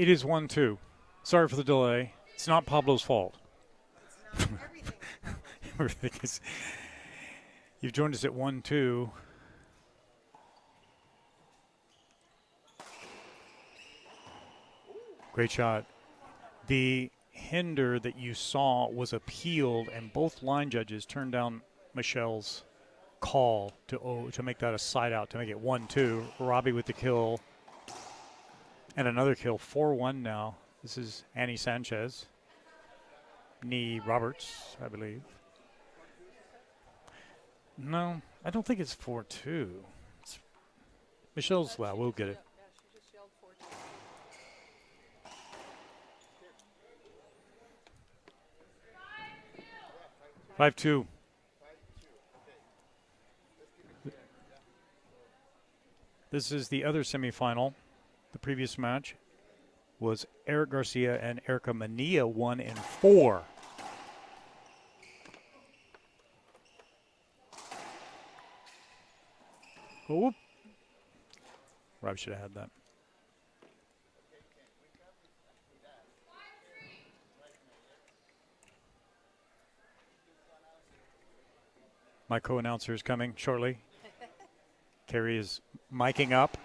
It is 1-2. Sorry for the delay. It's not Pablo's fault. You've joined us at 1-2. Great shot. The hinder that you saw was appealed, and both line judges turned down Michelle's call to make that a side out, to make it 1-2. Robbie with the kill. And another kill, 4-1 now. This is Annie Sanchez. Nee Roberts, I believe. No, I don't think it's 4-2. Michelle's loud. We'll get it. 5-2. This is the other semifinal. The previous match was Eric Garcia and Erica Manilla 1 and 4. Oop. Rob should have had that. My co-announcer is coming shortly. Carrie is miking up,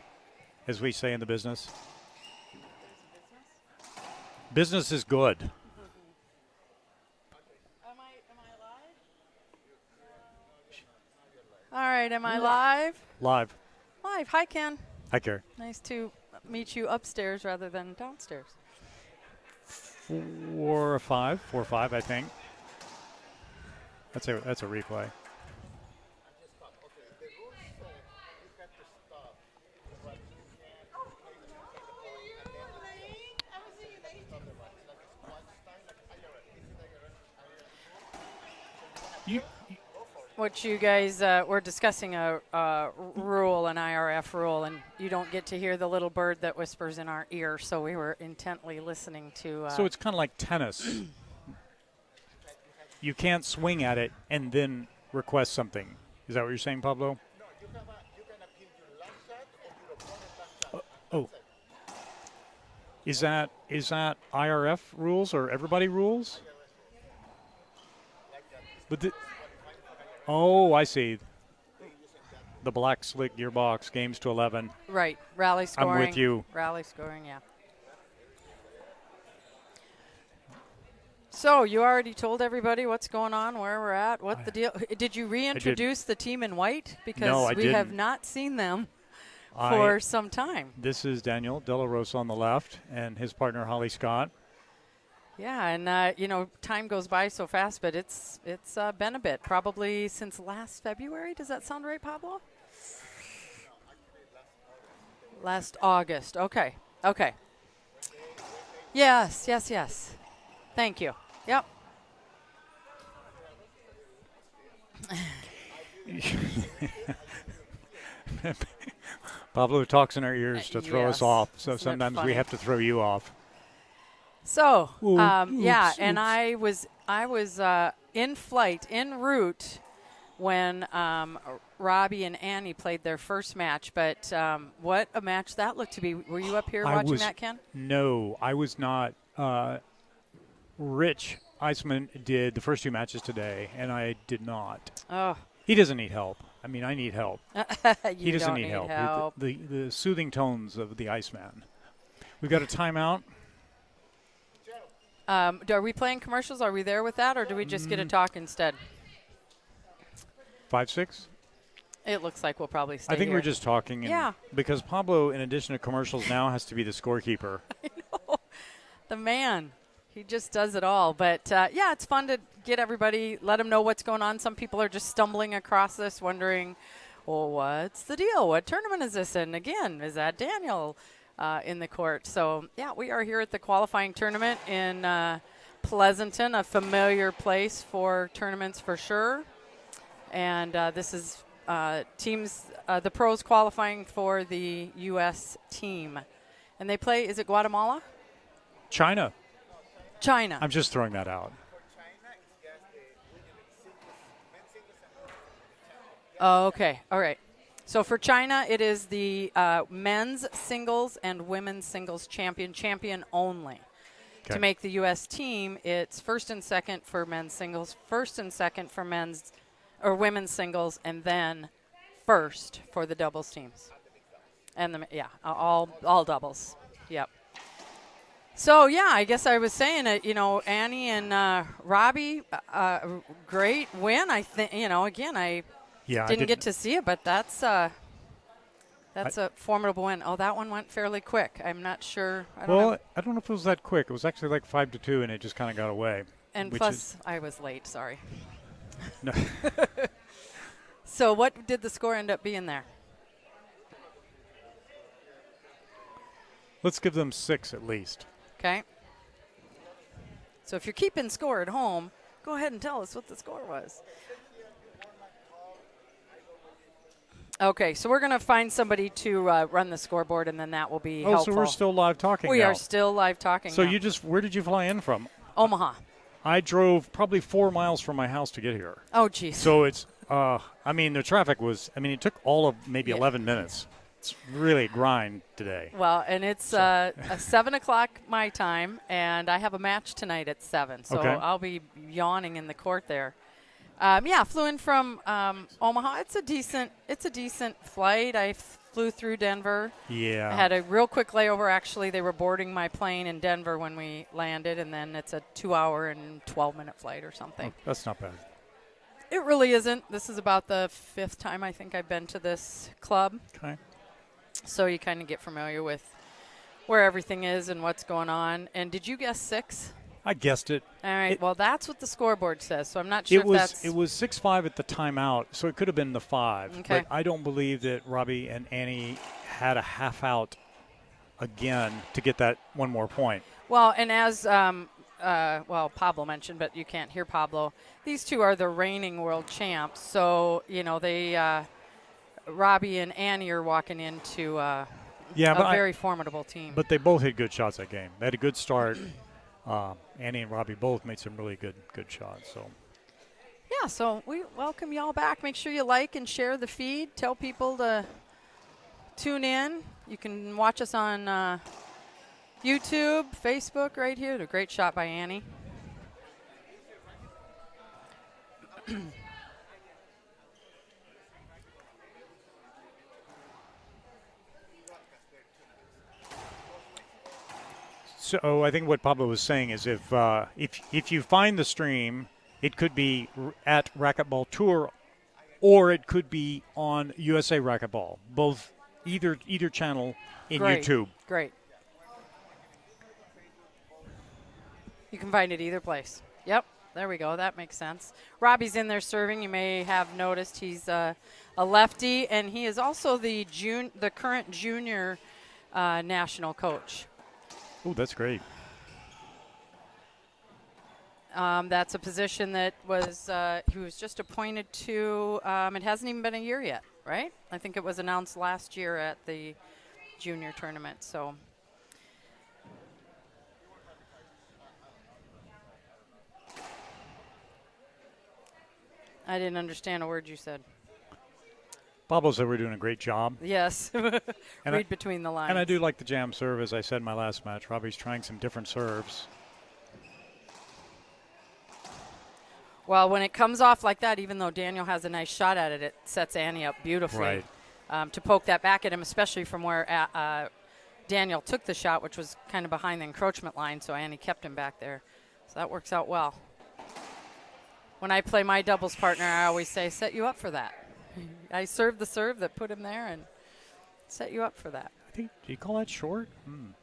as we say in the business. Business is good. Am I live? All right, am I live? Live. Live. Hi, Ken. Hi, Carrie. Nice to meet you upstairs rather than downstairs. 4 or 5, I think. That's a replay. What you guys were discussing a rule, an IRF rule, and you don't get to hear the little bird that whispers in our ear, so we were intently listening to. So it's kind of like tennis. You can't swing at it and then request something. Is that what you're saying, Pablo? No, you can appeal your last shot or your opponent's last shot. Is that IRF rules or everybody rules? But I see. The black slick gearbox, games to 11. Right, rally scoring. I'm with you. Rally scoring, yeah. So you already told everybody what's going on, where we're at, what the deal. Did you reintroduce the team in white? Because no, we have not seen them for some time. This is Daniel De La Rosa on the left and his partner Holly Scott. Yeah, and time goes by so fast, but it's been a bit, probably since last February. Does that sound right, Pablo? Last August. Okay. Yes. Thank you. Yep. Pablo talks in our ears to throw us off, so Isn't sometimes we have to throw you off. So, oops. and I was in flight, en route, when Robbie and Annie played their first match. But what a match that looked to be. Were you up here watching that, Ken? No, I was not. Rich Eisman did the first 2 matches today, and I did not. Oh. He doesn't need help. I mean, I need help. He doesn't need help. The soothing tones of the Iceman. We've got a timeout. Are we playing commercials? Are we there with that, or do we just get to talk instead? 5-6? It looks like we'll probably stay I think here. we're just talking. Yeah. Because Pablo, in addition to commercials, now has to be the scorekeeper. I know. The man. He just does it all. But, yeah, it's fun to get everybody, let them know what's going on. Some people are just stumbling across this, wondering, well, what's the deal? What tournament is this? And, again, is that Daniel in the court? So, yeah, we are here at the qualifying tournament in Pleasanton, a familiar place for tournaments for sure. And this is teams, the pros qualifying for the U.S. team. And they play, is it Guatemala? China. China. I'm just throwing that out. Oh, okay. All right. So for China, it is the men's singles and women's singles champion only. Okay. To make the U.S. team, it's first and second for men's singles, first and second for men's or women's singles, and then first for the doubles teams. And all doubles. Yep. So yeah, I guess I was saying it. Annie and Robbie, great win. I think again I didn't get to see it, but that's a formidable win. Oh, that one went fairly quick. I'm not sure. I don't know if it was that quick. It was actually like 5-2, and it just kind of got away. And plus, I was late. Sorry. No. So what did the score end up being there? Let's give them 6 at least. Okay. So if you're keeping score at home, go ahead and tell us what the score was. Okay, so we're going to find somebody to run the scoreboard, and then that will be helpful. So we're still live talking We now. are still live talking So now. where did you fly in from? Omaha. I drove probably 4 miles from my house to get here. Oh, geez. So it's, the traffic was, it took all of maybe 11 minutes. It's really a grind today. Well, and it's 7 o'clock my time, and I have a match tonight at 7. So Okay. I'll be yawning in the court there. Flew in from Omaha. It's a decent flight. I flew through Denver. Yeah. I had a real quick layover. Actually, they were boarding my plane in Denver when we landed, and then it's a 2-hour and 12-minute flight or something. Oh, that's not bad. It really isn't. This is about the 5th time I think I've been to this club. Okay. So you kind of get familiar with where everything is and what's going on. And did you guess 6? I guessed it. All right. Well, that's what the scoreboard says. So I'm not sure if that's. It was 6-5 at the timeout, so it could have been the 5. Okay. But I don't believe that Robbie and Annie had a half out again to get that one more point. Well, and as Pablo mentioned, but you can't hear Pablo. These two are the reigning world champs. So they. Robbie and Annie are walking into a very formidable team. But they both hit good shots that game. They had a good start. Annie and Robbie both made some really good shots. So. Yeah, so we welcome y'all back. Make sure you like and share the feed. Tell people to tune in. You can watch us on YouTube, Facebook right here. A great shot by Annie. So I think what Pablo was saying is if you find the stream, it could be at Racquetball Tour, or it could be on USA Racquetball. Both, either channel in YouTube. Great. You can find it either place. Yep. There we go. That makes sense. Robbie's in there serving. You may have noticed he's a lefty, and he is also the current junior national coach. Oh, that's great. That's a position that he was just appointed to. It hasn't even been a year yet, right? I think it was announced last year at the junior tournament. So. I didn't understand a word you said. Pablo said we're doing a great job. Yes. Read between the lines. And I do like the jam serve, as I said in my last match. Robbie's trying some different serves. Well, when it comes off like that, even though Daniel has a nice shot at it, it sets Annie up beautifully. Right. To poke that back at him, especially from where Daniel took the shot, which was kind of behind the encroachment line, so Annie kept him back there. So that works out well. When I play my doubles partner, I always say, set you up for that. I served the serve that put him there and set you up for that. I think, do you call that short? I'm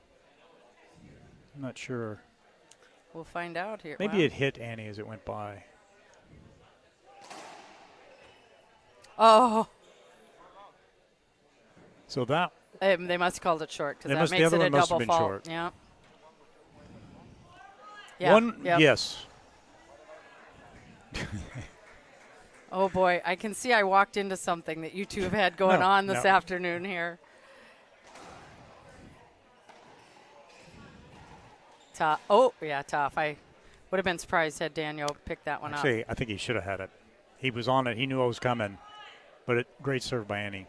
not sure. We'll find out here. Maybe it hit Annie as it went by. Oh. So that. They must have called it short because that makes the other it a one must double have been fault. short. Yeah. Yes. Oh, boy. I can see I walked into something that you two have had going on this afternoon here. Tough. Oh, yeah, tough. I would have been surprised had Daniel picked that one up. I think he should have had it. He was on it. He knew it was coming. But great serve by Annie.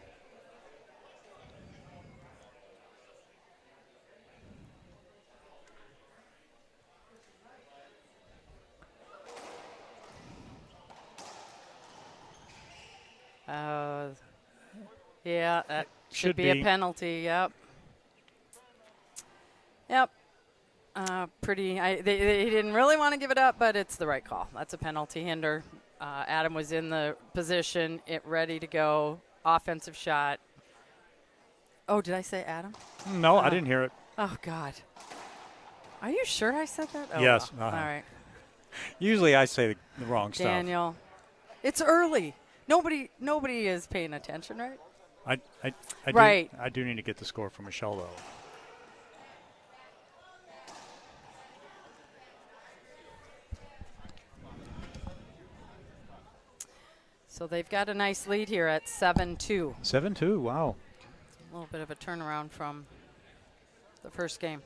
Yeah, that should Should be a be. penalty. Yep. Yep. He didn't really want to give it up, but it's the right call. That's a penalty hinder. Adam was in the position, ready to go. Offensive shot. Oh, did I say Adam? No, I didn't hear it. Oh, God. Are you sure I said that? Oh, Yes. well. All right. Usually I say the wrong stuff. Daniel. It's early. Nobody is paying attention, right? I do need to get the score from Michelle, though. So they've got a nice lead here at 7-2. 7-2, wow. A little bit of a turnaround from the first game.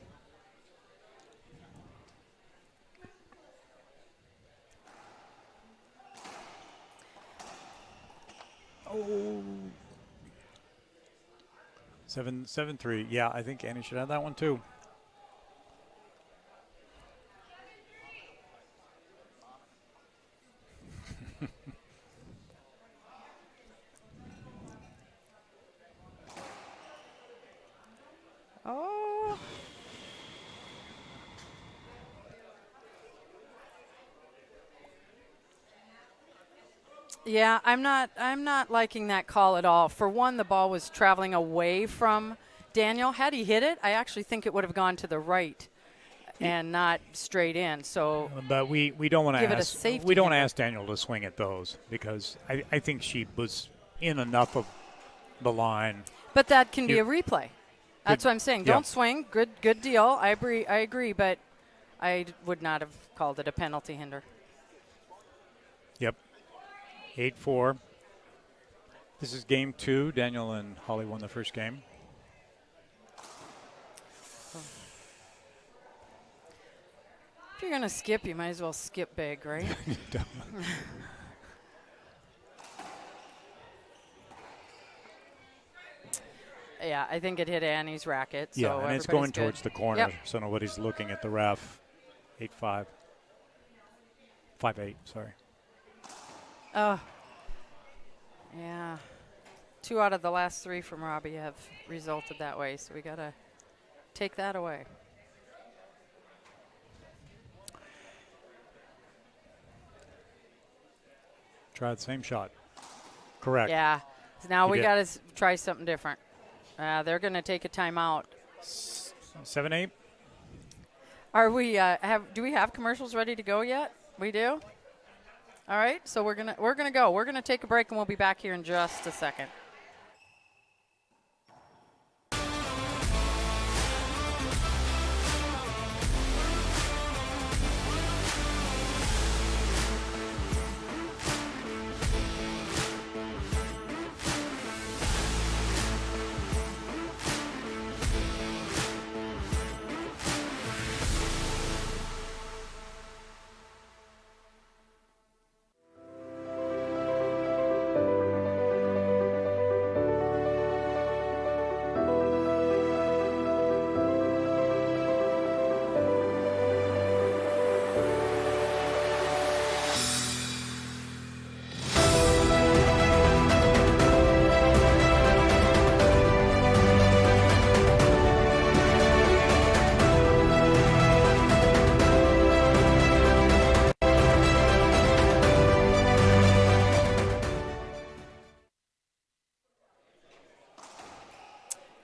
Oh. 7-3. Yeah, I think Annie should have that one, too. Oh. Yeah, I'm not liking that call at all. For one, the ball was traveling away from Daniel. Had he hit it, I actually think it would have gone to the right and not straight in. So, but we don't want to give it a ask safety we don't want to hinder. ask Daniel to swing at those because I think she was in enough of the line. But that can be You- a replay. That's what I'm saying. yeah. Don't swing. Good deal. I agree, but I would not have called it a penalty hinder. Yep. 8-4. This is game 2. Daniel and Holly won the first game. If you're going to skip, you might as well skip big, right? Yeah, I think it hit Annie's racket. So Yeah, and it's everybody's going good. towards the corner, Yep. so nobody's looking at the ref. 8-5. 5-8, sorry. Oh, yeah. 2 out of the last 3 from Robbie have resulted that way, so we got to take that away. Try the same shot. Correct. Yeah. So now You we did. got to try something different. They're going to take a timeout. 7-8. Are we do we have commercials ready to go yet? We do? All right. So we're going to go. We're going to take a break and we'll be back here in just a second.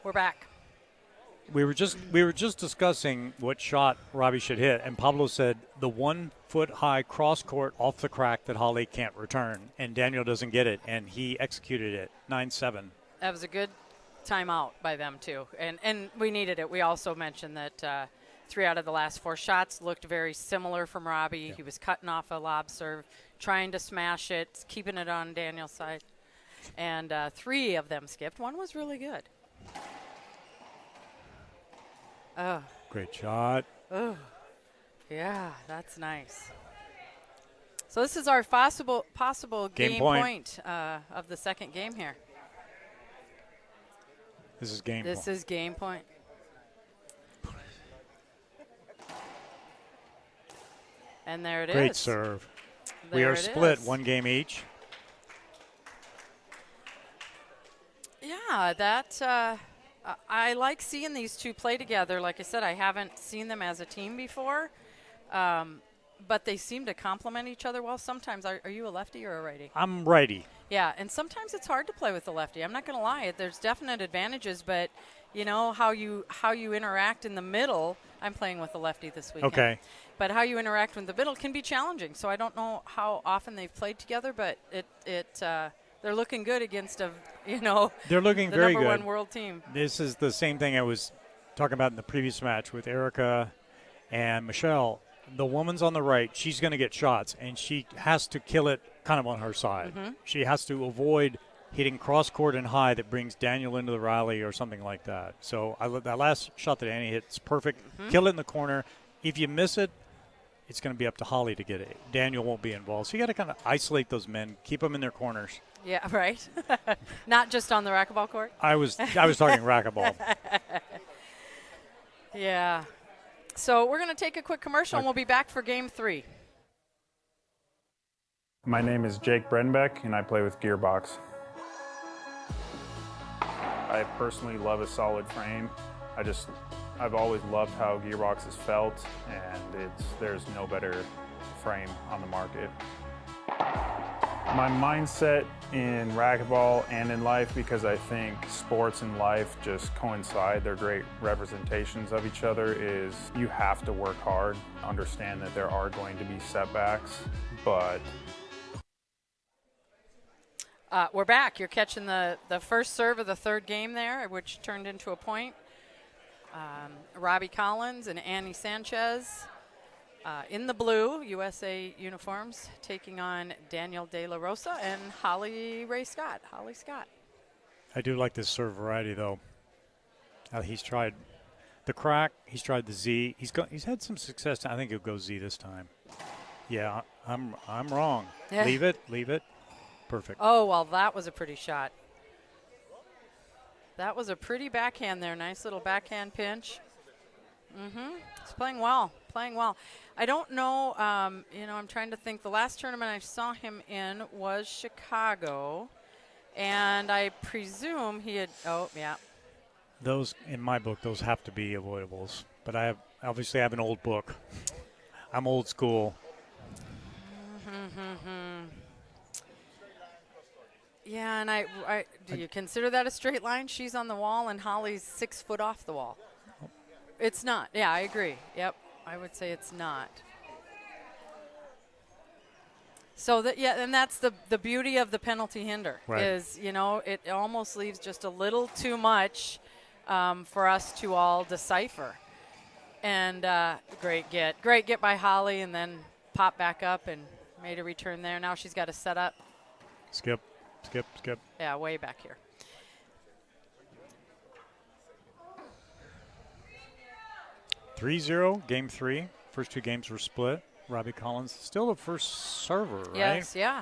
We're back. We were just discussing what shot Robbie should hit, and Pablo said the 1-foot-high cross court off the crack that Holly can't return, and Daniel doesn't get it, and he executed it 9-7. That was a good timeout by them, too. And we needed it. We also mentioned that 3 out of the last 4 shots looked very similar from Robbie. Yeah. He was cutting off a lob serve, trying to smash it, keeping it on Daniel's side. And 3 of them skipped. 1 was really good. Oh, Great shot. yeah, that's nice. So this is our possible Game game point. point of the second game here. This is game This point. is game point. And there it is. Great serve. We There are it split is. 1 game each. Yeah, that I like seeing these two play together. Like I said, I haven't seen them as a team before, but they seem to complement each other well. Sometimes, are you a lefty or a righty? I'm righty. Yeah, and sometimes it's hard to play with the lefty. I'm not going to lie; there's definite advantages, but you know how you interact in the middle. I'm playing with the lefty this weekend. Okay. But how you interact with the middle can be challenging. So I don't know how often they've played together, but they're looking good against They're looking the very number good. one world team. This is the same thing I was talking about in the previous match with Erica and Michelle. The woman's on the right. She's going to get shots, and she has to kill it kind of on her side. Mm-hmm. She has to avoid hitting cross court and high that brings Daniel into the rally or something like that. So that last shot that Annie hit is perfect. Mm-hmm. Kill it in the corner. If you miss it, it's going to be up to Holly to get it. Daniel won't be involved. So you got to kind of isolate those men, keep them in their corners. Yeah, right. Not just on the racquetball court. I was talking racquetball. Yeah. So we're going to take a quick commercial, and we'll be back for Game 3. My name is KEY-BREDENBECK, and I play with Gearbox. I personally love a solid frame. I've always loved how Gearbox has felt, and there's no better frame on the market. My mindset in racquetball and in life, because I think sports and life just coincide, they're great representations of each other, is you have to work hard, understand that there are going to be setbacks, but we're back. You're catching the first serve of the third game there, which turned into a point. Robbie Collins and Annie Sanchez in the blue USA uniforms, taking on Daniel De La Rosa and Holly Scott. I do like this serve variety, though. He's tried the crack. He's tried the Z. He's had some success. I think he'll go Z this time. Yeah, I'm wrong. Yeah. Leave it. Perfect. Oh, well, that was a pretty shot. That was a pretty backhand there. Nice little backhand pinch. He's playing well. I don't know, I'm trying to think. The last tournament I saw him in was Chicago, and I presume he had, Those, in my book, those have to be avoidables. But I obviously have an old book. I'm old school. Yeah, and do you consider that a straight line? She's on the wall, and Holly's 6 foot off the wall. It's not. Yeah, I agree. Yep, I would say it's not. So and that's the beauty of the penalty hinder, right, is it almost leaves just a little too much for us to all decipher. And great get by Holly, and then pop back up and made a return there. Now she's got to set up. Skip. Yeah, way back here. (3-0) Game 3. First two games were split. Robbie Collins still the first server, right? Yes, yeah.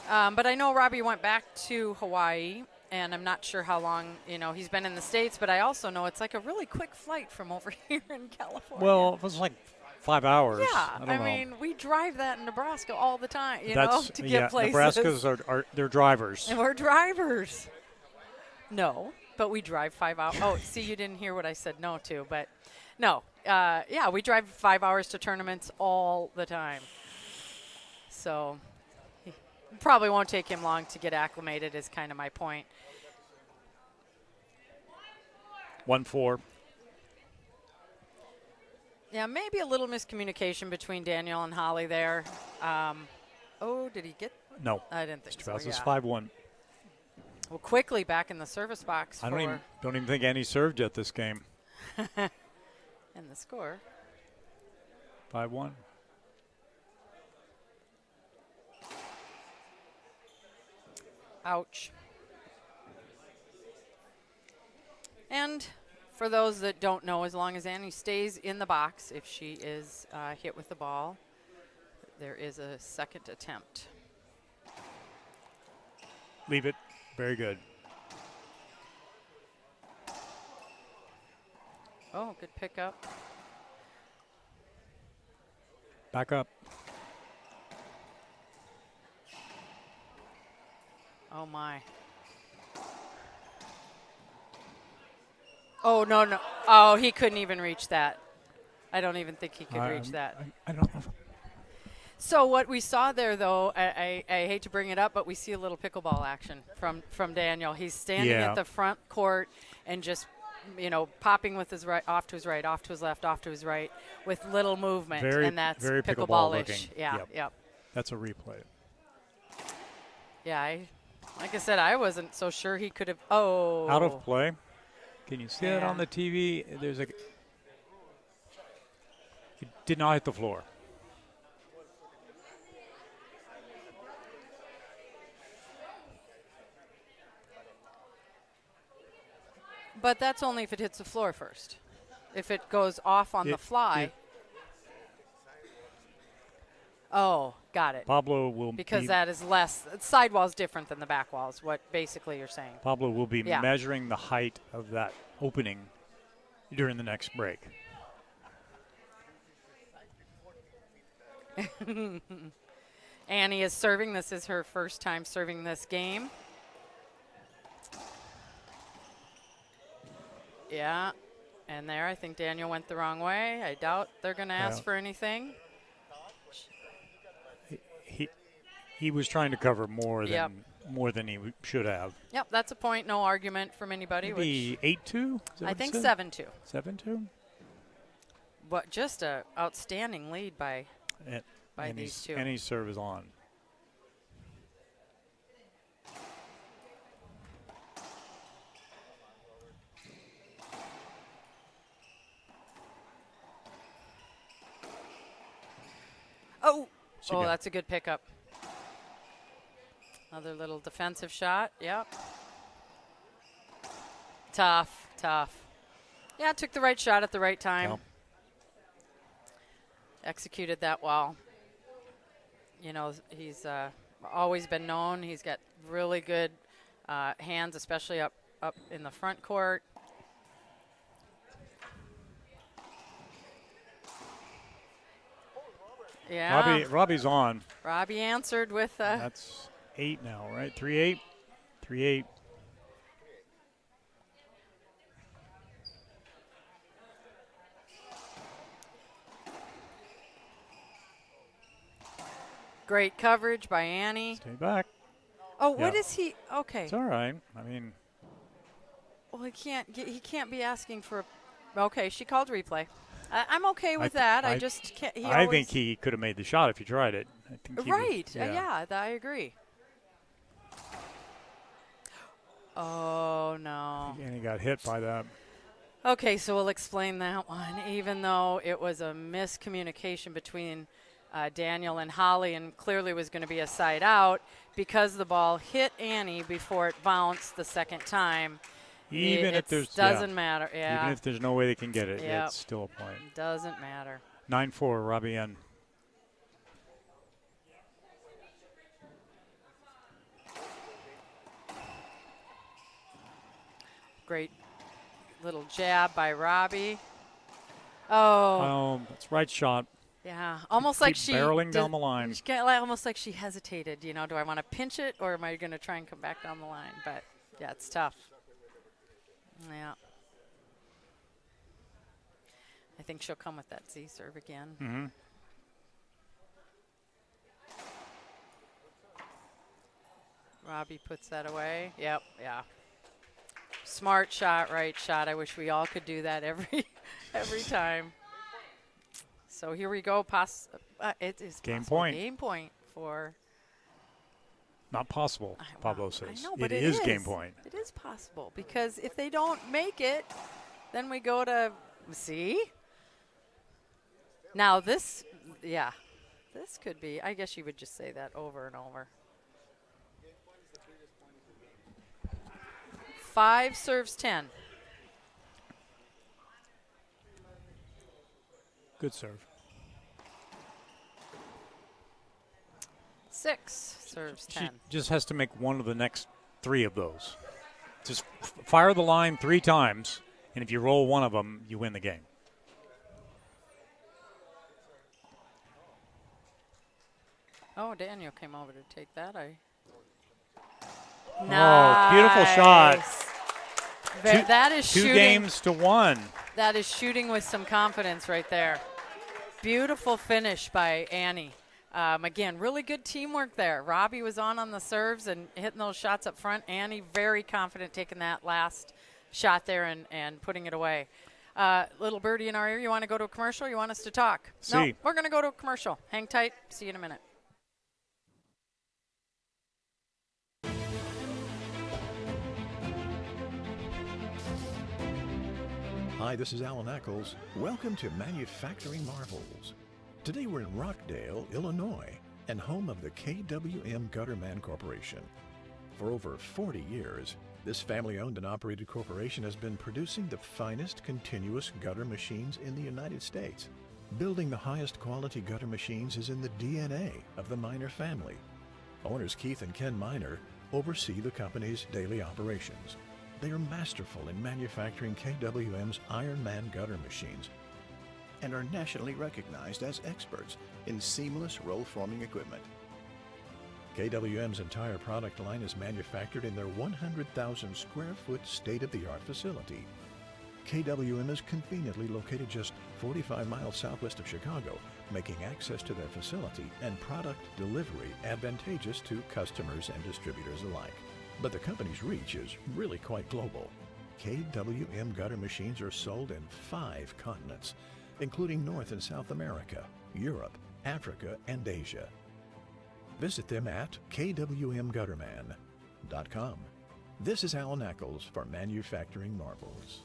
But I know Robbie went back to Hawaii, and I'm not sure how long, he's been in the States, but I also know it's like a really quick flight from over here in California. Well, it was like 5 hours. Yeah, I mean, we drive that in Nebraska all the time, to get yeah, places. Nebraska's they're drivers. And we're drivers. No, but we drive 5 hours. Oh, see, you didn't hear what I said no to, but no. We drive 5 hours to tournaments all the time. So probably won't take him long to get acclimated is kind of my point. 1-4. Yeah, maybe a little miscommunication between Daniel and Holly there. Did he get? No. I didn't think so. It was Yeah. 5-1. Well, quickly back in the service box. I don't even think Annie served yet this game. And the score. 5-1. Ouch. And for those that don't know, as long as Annie stays in the box, if she is hit with the ball, there is a second attempt. Leave it. Very good. Oh, good pickup. Back up. Oh, my. Oh, no, no. Oh, he couldn't even reach that. I don't even think he could reach that. I don't know. So what we saw there, though, I hate to bring it up, but we see a little pickleball action from Daniel. He's standing Yeah. at the front court and just, popping with his right, off to his right, off to his left, off to his right, with little movement, and that's very pickleball-ish. looking. Yeah, yep. That's a replay. Yeah, like I said, I wasn't so sure he could have. Oh, Out of play. Can you see that Yeah. on the TV? There's it did not hit the floor. But that's only if it hits the floor first. If it goes off on the fly. Oh, got it. Pablo will Because be, that is less. Sidewall is different than the back wall, is what basically you're saying. Pablo will be Yeah. measuring the height of that opening during the next break. Annie is serving. This is her first time serving this game. Yeah. And there, I think Daniel went the wrong way. I doubt they're going to ask for anything. He was trying to cover more Yep. than he should have. Yep, that's a point. No argument from anybody. Maybe 8-2? I think 7-2. 7-2? But just a outstanding lead by these two. Any serve is on. Oh, She got it. that's a good pickup. Another little defensive shot. Yep. Tough. Yeah, took the right shot at the right time. Yep. Executed that well. He's always been known. He's got really good hands, especially up in the front court. Yeah. Robbie's on. Robbie answered with That's 8 now, right? 3-8? 3-8. great coverage by Annie. Stay back. Oh, what Yeah. is he? Okay. It's all right. I mean, Well, he can't be asking for. Okay, she called replay. I'm okay with th- that. I I- just can't. I think he could have made the shot if he tried it. I think he Right. was- Yeah, I agree. Oh no. And he got hit by that. Okay, so we'll explain that one. Even though it was a miscommunication between Daniel and Holly, and clearly was going to be a side out, because the ball hit Annie before it bounced the second time. Even if there's doesn't matter. Yeah. Even if there's no way they can get it, Yep. it's still a point. Doesn't matter. 9-4, Robbie N. Great little jab by Robbie. Oh, That's right shot. yeah. Almost like Keep she barreling down the line. Almost like she hesitated. Do I want to pinch it or am I going to try and come back down the line? But yeah, it's tough. Yeah. I think she'll come with that Z serve again. Mm-hmm. Robbie puts that away. Yep, yeah. Smart shot, right shot. I wish we all could do that every time. So here we go. It is Game possible. point. Game point for. Not possible, Pablo Well, says. I know, but it is game point. It is possible because if they don't make it, then we go to see. Now this could be. I guess you would just say that over and over. 5 serves 10. Good serve. 6 serves 10. She just has to make one of the next 3 of those. Just fire the line 3 times, and if you roll one of them, you win the game. Oh, Daniel came over to take that. Oh, beautiful shot. That is two shooting. games to 1. That is shooting with some confidence right there. Beautiful finish by Annie. Again, really good teamwork there. Robbie was on the serves and hitting those shots up front. Annie very confident taking that last shot there and putting it away. Little birdie in our ear, you want to go to a commercial? You want us to talk? No, we're going to go to a commercial. Hang tight. See you in a minute. Hi, this is Alan Eccles. Welcome to Manufacturing Marvels. Today we're in Rockdale, Illinois, and home of the KWM Gutterman Corporation. For over 40 years, this family-owned and operated corporation has been producing the finest continuous gutter machines in the United States. Building the highest quality gutter machines is in the DNA of the Miner family. Owners Keith and Ken Miner oversee the company's daily operations. They are masterful in manufacturing KWM's Ironman gutter machines and are nationally recognized as experts in seamless roll-forming equipment. KWM's entire product line is manufactured in their 100,000 square foot state-of-the-art facility. KWM is conveniently located just 45 miles southwest of Chicago, making access to their facility and product delivery advantageous to customers and distributors alike. But the company's reach is really quite global. KWM gutter machines are sold in 5 continents, including North and South America, Europe, Africa, and Asia. Visit them at kwmgutterman.com. This is Alan Eccles for Manufacturing Marvels.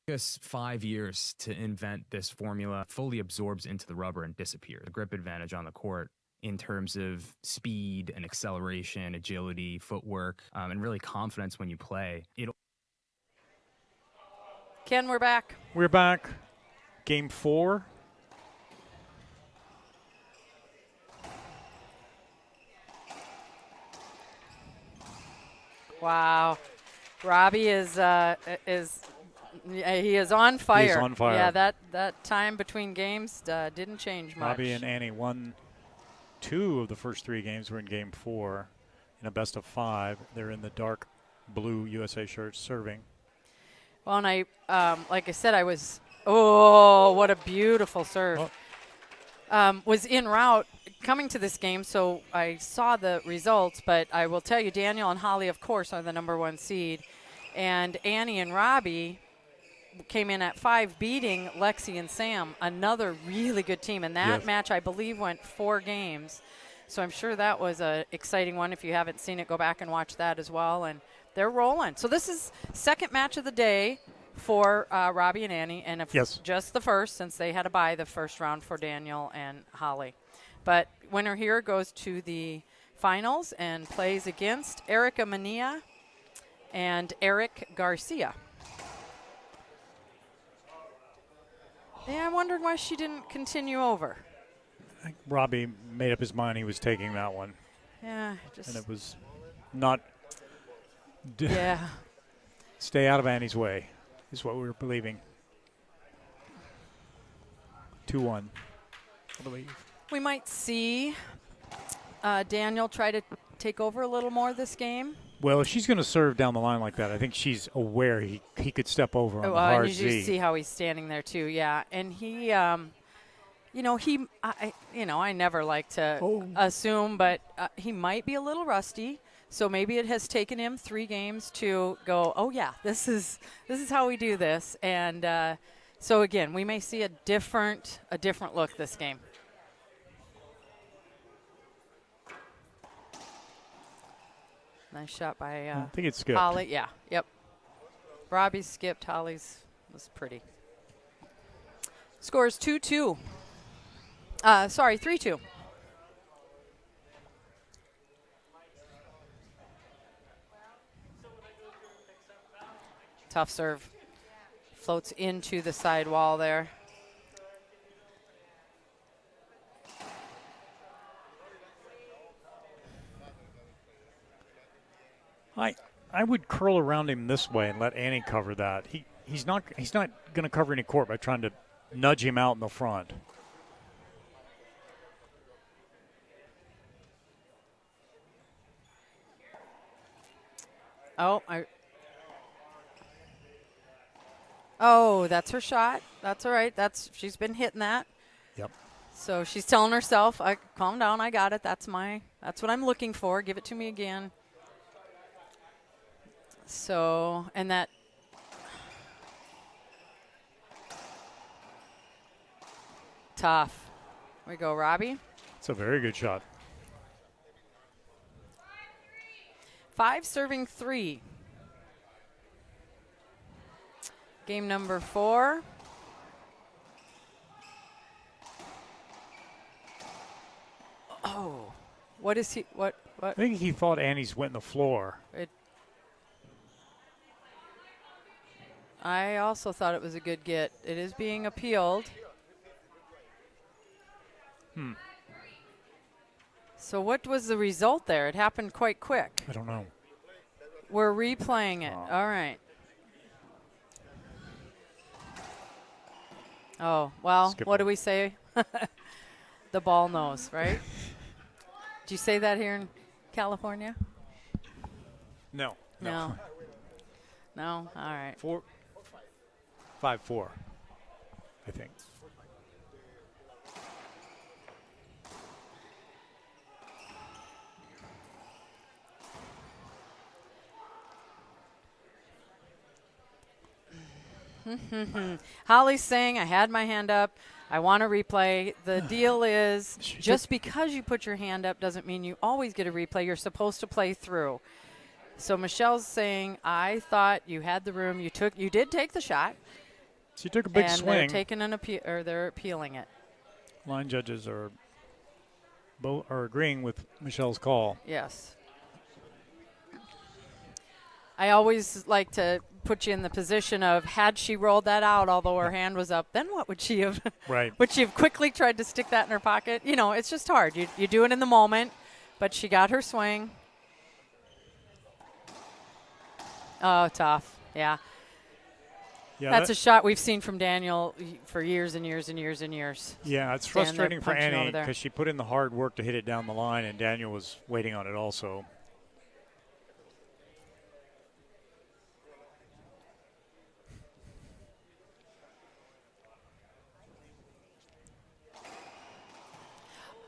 It took us 5 years to invent this formula, fully absorbs into the rubber and disappears. The grip advantage on the court in terms of speed and acceleration, agility, footwork, and really confidence when you play. Ken, we're back. We're back. Game 4. Wow. Robbie is he is on fire. He's on fire. Yeah, that time between games didn't change much. Robbie and Annie won 2 of the first 3 games. Were in game 4 in a best of 5. They're in the dark blue USA shirts serving. Well, and I, like I said, I was, what a beautiful serve. Was en route coming to this game, so I saw the results, but I will tell you, Daniel and Holly, of course, are the #1 seed. And Annie and Robbie came in at 5, beating Lexi and Sam, another really good team. And that match, I believe, went 4 games. So I'm sure that was an exciting one. If you haven't seen it, go back and watch that as well. And they're rolling. So this is second match of the day for Robbie and Annie, and just the first, since they had to bye the first round for Daniel and Holly. But winner here goes to the finals and plays against Erica Manilla and Eric Garcia. Yeah, I'm wondering why she didn't continue over. I think Robbie made up his mind he was taking that one. Yeah, and it was not. Yeah. Stay out of Annie's way is what we were believing. 2-1. I believe. We might see Daniel try to take over a little more this game. Well, if she's going to serve down the line like that, I think she's aware he could step over on the hard and you see how he's standing there too. Yeah, and he, I never like to assume, but he might be a little rusty. So maybe it has taken him 3 games to go, oh yeah, this is how we do this. And so again, we may see a different look this game. Nice shot by I think it's skipped. Holly. Yeah, yep. Robbie's skipped. Holly's was pretty. Scores 2-2. 3-2. Tough serve. Floats into the side wall there. I would curl around him this way and let Annie cover that. He's not going to cover any court by trying to nudge him out in the front. Oh, that's her shot. That's all right. She's been hitting that. Yep. So she's telling herself, calm down, I got it. That's what I'm looking for. Give it to me again. So, and that tough. We go, Robbie. It's a very good shot. 5 serving 3. Game number 4. Oh, what is he? What? I think he thought Annie's went in the floor. I also thought it was a good get. It is being appealed. So what was the result there? It happened quite quick. I don't know. We're replaying it. All right. Oh, well, Skip what it. do we say? The ball knows, right? Do you say that here in California? No. No. No? All right. 5-4, I think. Holly's saying, I had my hand up. I want to replay. The deal is just because you put your hand up doesn't mean you always get a replay. You're supposed to play through. So Michelle's saying, I thought you had the room. You did take the shot. She took a big and swing. they're taking they're appealing it. Line judges are agreeing with Michelle's call. Yes. I always like to put you in the position of, had she rolled that out, although her hand was up, then what would she have? Right. Would she have quickly tried to stick that in her pocket? You know, it's just hard. You do it in the moment, but she got her swing. Oh, tough. Yeah. Yeah, That's a shot we've seen from Daniel for years and years and years and years. Yeah, it's Stand there frustrating for punching Annie over there. because she put in the hard work to hit it down the line, and Daniel was waiting on it also.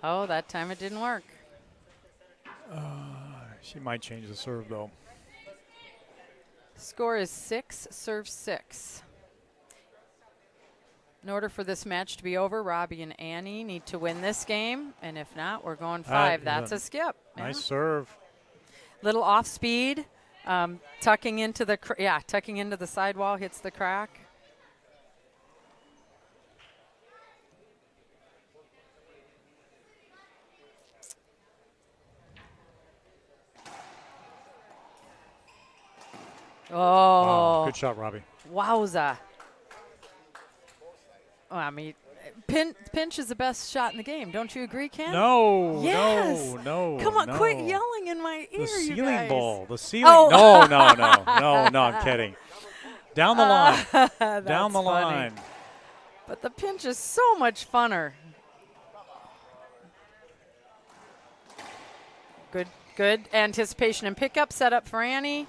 Oh, that time it didn't work. She might change the serve, though. Score is 6, serve 6. In order for this match to be over, Robbie and Annie need to win this game, and if not, we're going 5. That's a skip. Nice serve. Little off speed, tucking into the sidewall, hits the crack. Oh, Good shot, Robbie. wowza. Oh, I mean, pinch is the best shot in the game. Don't you agree, Ken? No, Yes. no. Come on, no. quit yelling in my ear, The you ceiling guys. ball. The ceiling. Oh. No, I'm kidding. Down the line. Down the That's funny. line. But the pinch is so much funner. Good anticipation and pickup set up for Annie.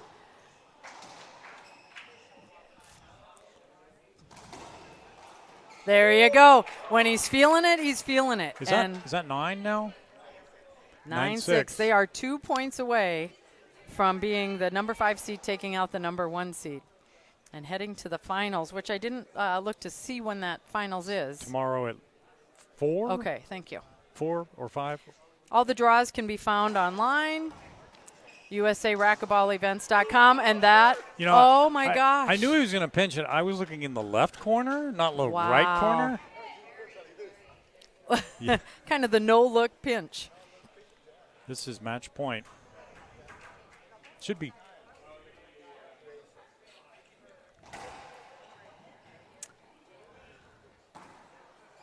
There you go. When he's feeling it, he's feeling it. Is and that 9 now? 9-6. They are 2 points away from being the number 5 seed taking out the number 1 seed and heading to the finals, which I didn't look to see when that finals is. Tomorrow at 4? Okay, thank you. 4 or 5? All the draws can be found online, USARacquetballEvents.com, and that, oh my gosh. I knew he was going to pinch it. I was looking in the left corner, not the Wow. right corner. Yeah. Kind of the no-look pinch. This is match point. Should be.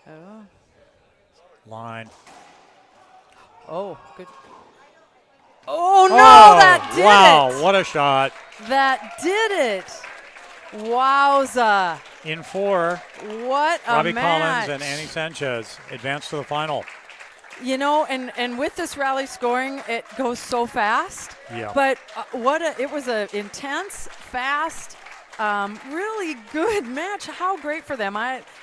Oh. Line. Oh, good. Oh, no, that did wow, it. what a shot. That did it. Wowza. In 4, What a Robbie match. Collins and Annie Sanchez advance to the final. You know, and with this rally scoring, it goes so fast. Yeah. But it was a intense, fast, really good match. How great for them!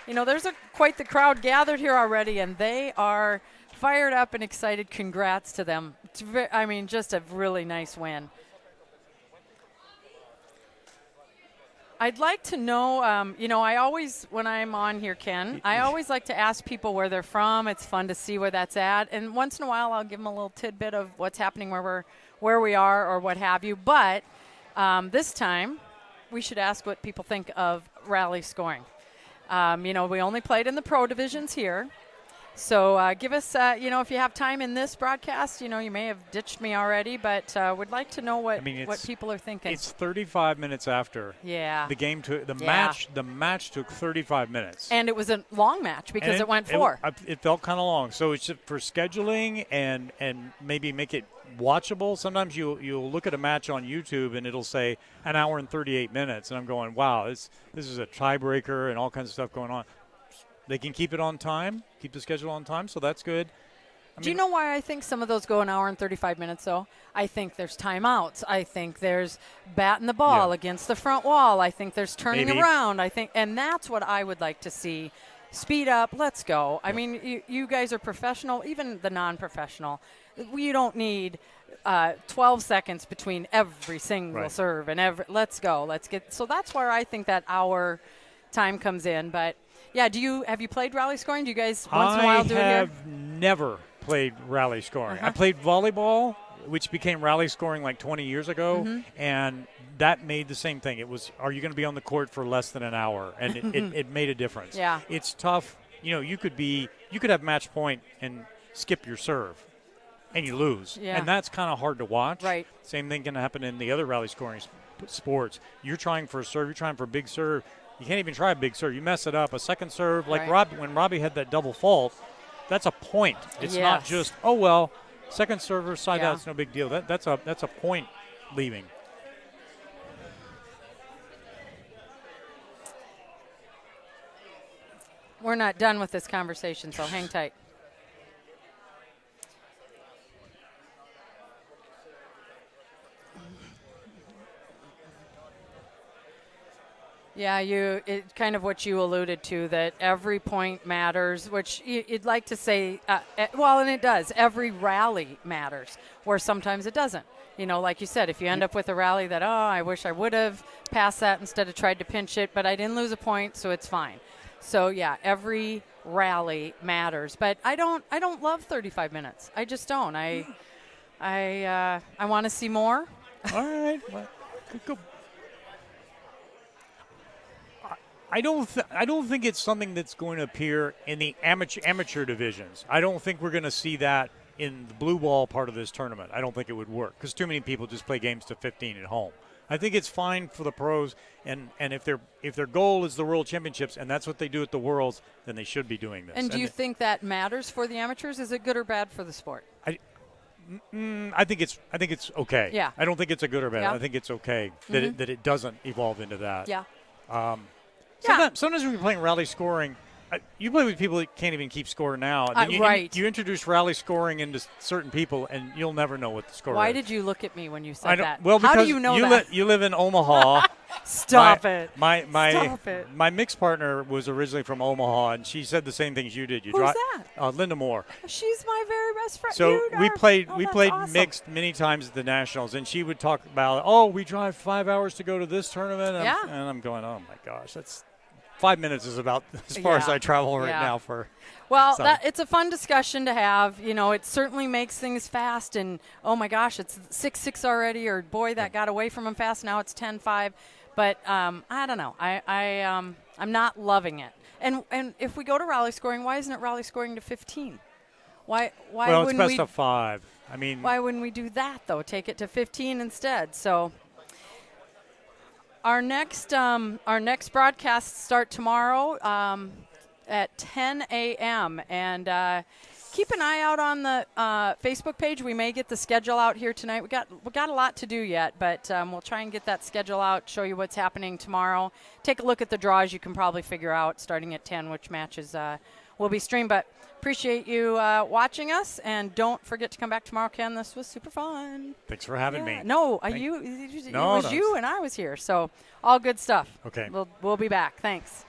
There's quite the crowd gathered here already, and they are fired up and excited. Congrats to them. Just a really nice win. I'd like to know, I always, when I'm on here, Ken, I always like to ask people where they're from. It's fun to see where that's at. And once in a while, I'll give them a little tidbit of what's happening where we are or what have you. But this time, we should ask what people think of rally scoring. We only played in the pro divisions here. So give us, if you have time in this broadcast, you may have ditched me already, but would like to know what people are thinking. It's 35 minutes after. Yeah. The game took the match took 35 minutes. And it was a long match because it went 4. It felt kind of long. So it's just for scheduling and maybe make it watchable. Sometimes you'll look at a match on YouTube and it'll say an hour and 38 minutes, and I'm going, wow, this is a tiebreaker and all kinds of stuff going on. They can keep it on time, keep the schedule on time, so that's good. Do you know why I think some of those go an hour and 35 minutes, though? I think there's timeouts. I think there's batting the ball against the front wall. I think there's turning around. And that's what I would like to see. Speed up. Let's go. I mean, you guys are professional, even the non-professional. You don't need 12 seconds between every single serve and let's go. So that's where I think that hour time comes in, but. Yeah, have you played rally scoring? Do you guys once in a while do it here? I have never played rally scoring. I played volleyball, which became rally scoring like 20 years ago, and that made the same thing. It was, are you going to be on the court for less than an hour? And it made a difference. Yeah. It's tough. You could have match point and skip your serve, and you lose. Yeah. And that's kind of hard to watch. Right. Same thing can happen in the other rally scoring sports. You're trying for a serve. You're trying for a big serve. You can't even try a big serve. You mess it up. A second serve, like when Robbie had that double fault, that's a point. It's not just, second server side out, it's no big deal. That's a point leaving. We're not done with this conversation, so hang tight. Yeah, it's kind of what you alluded to, that every point matters, which you'd like to say, and it does. Every rally matters, where sometimes it doesn't. Like you said, if you end up with a rally that, I wish I would have passed that instead of tried to pinch it, but I didn't lose a point, so it's fine. So, yeah, every rally matters. But I don't love 35 minutes. I just don't. I want to see more. All right. Go. I don't think it's something that's going to appear in the amateur divisions. I don't think we're going to see that in the blue ball part of this tournament. I don't think it would work because too many people just play games to 15 at home. I think it's fine for the pros, and if their goal is the World Championships and that's what they do at the Worlds, then they should be doing this. And do you think that matters for the amateurs? Is it good or bad for the sport? I think it's okay. Yeah. I don't think it's a good or bad. Yeah. I think it's okay that it doesn't evolve into that. Yeah. Sometimes when you're playing rally scoring, you play with people that can't even keep score now. You introduce rally scoring into certain people, and you'll never know what the score is. Why did you look at me when you said that? Well, because how do you know that? You live in Omaha. Stop it. Stop it. My mixed partner was originally from Omaha, and she said the same thing as you did. Who's that? Linda Moore. She's my very best friend. So we played awesome. mixed many times at the Nationals, and she would talk about, we drive 5 hours to go to this tournament. And I'm going, oh, my gosh, that's 5 minutes is about as far as I travel right now for. Well, it's a fun discussion to have. It certainly makes things fast. And, oh, my gosh, it's 6-6 already. Or, boy, that got away from him fast. Now it's 10-5. But I don't know. I'm not loving it. And if we go to rally scoring, why isn't it rally scoring to 15? Why well, it's wouldn't best of 5. I mean, why wouldn't we do that, though? Take it to 15 instead. So our next broadcasts start tomorrow at 10 a.m. And keep an eye out on the Facebook page. We may get the schedule out here tonight. We got a lot to do yet, but we'll try and get that schedule out, show you what's happening tomorrow. Take a look at the draws. You can probably figure out starting at 10 which matches will be streamed. But Appreciate you watching us, and don't forget to come back tomorrow, Ken. This was super fun. Thanks for having me. No, Thank- it No, was no. you and I was here, so all good stuff. Okay. We'll be back. Thanks.